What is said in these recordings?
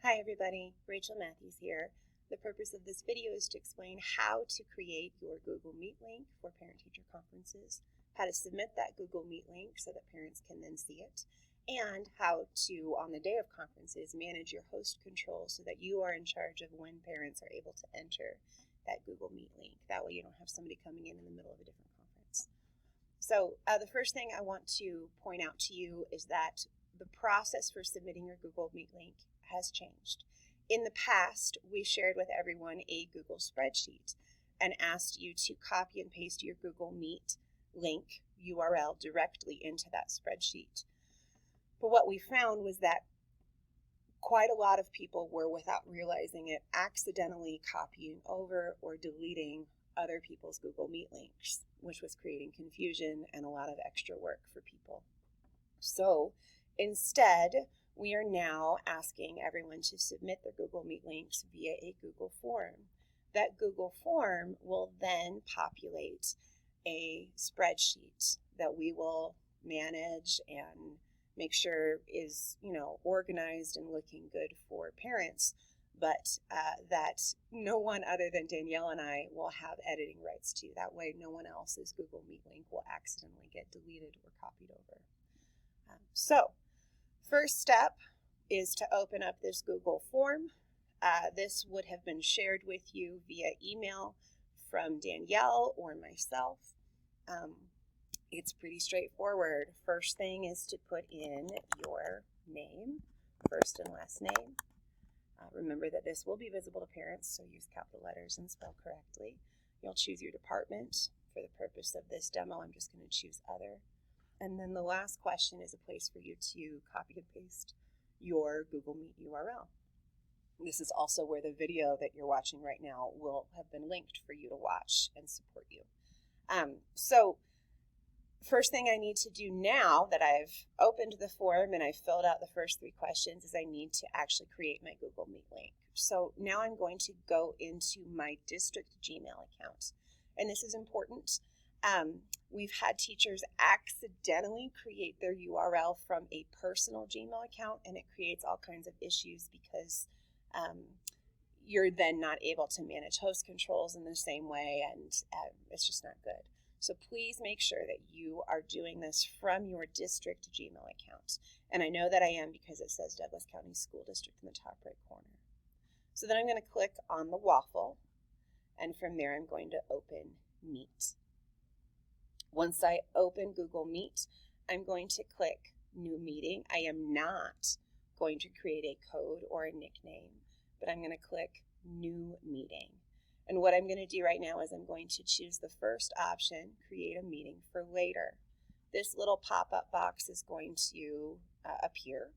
Hi everybody, Rachel Matthews here. The purpose of this video is to explain how to create your Google Meet link for parent-teacher conferences, how to submit that Google Meet link so that parents can then see it, and how to, on the day of conferences, manage your host control so that you are in charge of when parents are able to enter that Google Meet link. That way you don't have somebody coming in the middle of a different conference. So the first thing I want to point out to you is that the process for submitting your Google Meet link has changed. In the past, we shared with everyone a Google spreadsheet and asked you to copy and paste your Google Meet link URL directly into that spreadsheet. But what we found was that quite a lot of people were, without realizing it, accidentally copying over or deleting other people's Google Meet links, which was creating confusion and a lot of extra work for people. So instead, we are now asking everyone to submit their Google Meet links via a Google form. That Google form will then populate a spreadsheet that we will manage and make sure is, organized and looking good for parents, but that no one other than Danielle and I will have editing rights to. That way no one else's Google Meet link will accidentally get deleted or copied over. So first step is to open up this Google form. This would have been shared with you via email from Danielle or myself. It's pretty straightforward. First thing is to put in your name, first and last name. Remember that this will be visible to parents, so use capital letters and spell correctly. You'll choose your department. For the purpose of this demo, I'm just going to choose other. And then the last question is a place for you to copy and paste your Google Meet URL. This is also where the video that you're watching right now will have been linked for you to watch and support you. So first thing I need to do now that I've opened the form and I've filled out the first 3 questions is I need to actually create my Google Meet link. So now I'm going to go into my district Gmail account. And this is important. We've had teachers accidentally create their URL from a personal Gmail account, and it creates all kinds of issues because you're then not able to manage host controls in the same way, and it's just not good. So please make sure that you are doing this from your district Gmail account. And I know that I am because it says Douglas County School District in the top right corner. So then I'm going to click on the waffle, and from there I'm going to open Meet. Once I open Google Meet, I'm going to click New Meeting. I am not going to create a code or a nickname, but I'm going to click New Meeting. And what I'm going to do right now is I'm going to choose the first option, Create a Meeting for Later. This little pop-up box is going to appear,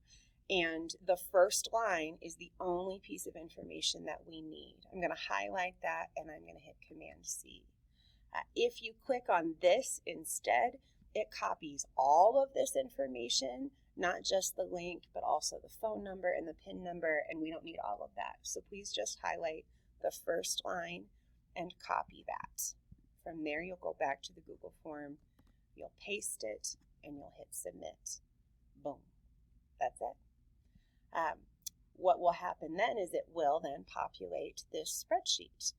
and the first line is the only piece of information that we need. I'm going to highlight that, and I'm going to hit Command-C. If you click on this instead, it copies all of this information, not just the link, but also the phone number and the PIN number, and we don't need all of that. So please just highlight the first line and copy that. From there, you'll go back to the Google form, you'll paste it, and you'll hit Submit. Boom. That's it. What will happen then is it will then populate this spreadsheet.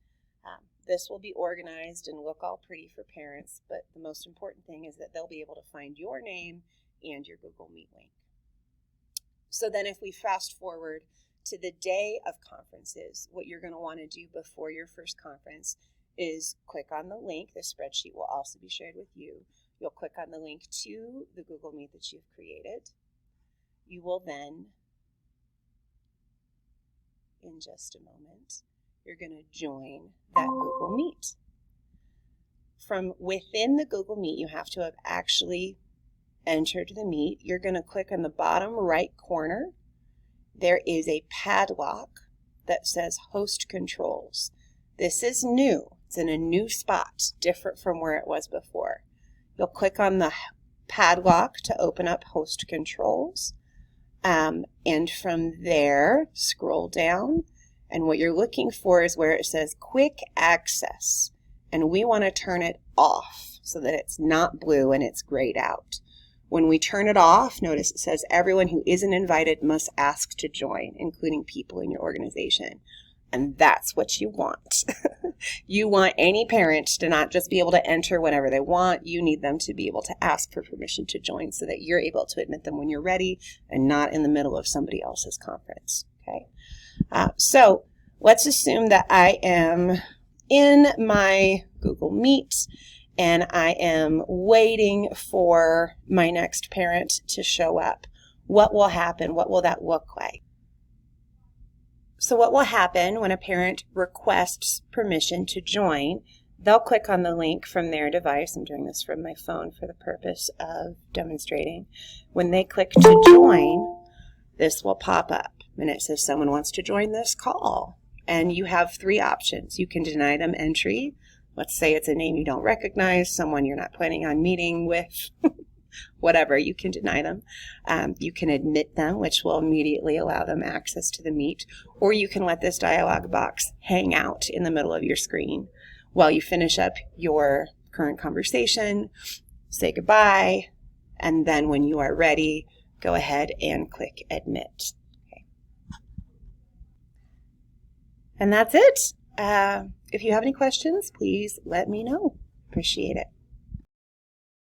This will be organized and look all pretty for parents, but the most important thing is that they'll be able to find your name and your Google Meet link. So then if we fast forward to the day of conferences, what you're going to want to do before your first conference is click on the link. The spreadsheet will also be shared with you. You'll click on the link to the Google Meet that you've created. You will then, in just a moment, you're going to join that Google Meet. From within the Google Meet, you have to have actually entered the Meet. You're going to click on the bottom right corner. There is a padlock that says Host Controls. This is new. It's in a new spot, different from where it was before. You'll click on the padlock to open up Host Controls. And from there, scroll down. And what you're looking for is where it says Quick Access. And we want to turn it off so that it's not blue and it's grayed out. When we turn it off, notice it says everyone who isn't invited must ask to join, including people in your organization. And that's what you want. You want any parent to not just be able to enter whenever they want. You need them to be able to ask for permission to join so that you're able to admit them when you're ready and not in the middle of somebody else's conference. Okay. So let's assume that I am in my Google Meet and I am waiting for my next parent to show up. What will happen? What will that look like? So what will happen when a parent requests permission to join? They'll click on the link from their device. I'm doing this from my phone for the purpose of demonstrating. When they click to join, this will pop up and it says someone wants to join this call. And you have 3 options. You can deny them entry. Let's say it's a name you don't recognize, someone you're not planning on meeting with, whatever, you can deny them. You can admit them, which will immediately allow them access to the Meet, or you can let this dialog box hang out in the middle of your screen while you finish up your current conversation, say goodbye, and then when you are ready, go ahead and click admit. Okay. And that's it. If you have any questions, please let me know. Appreciate it.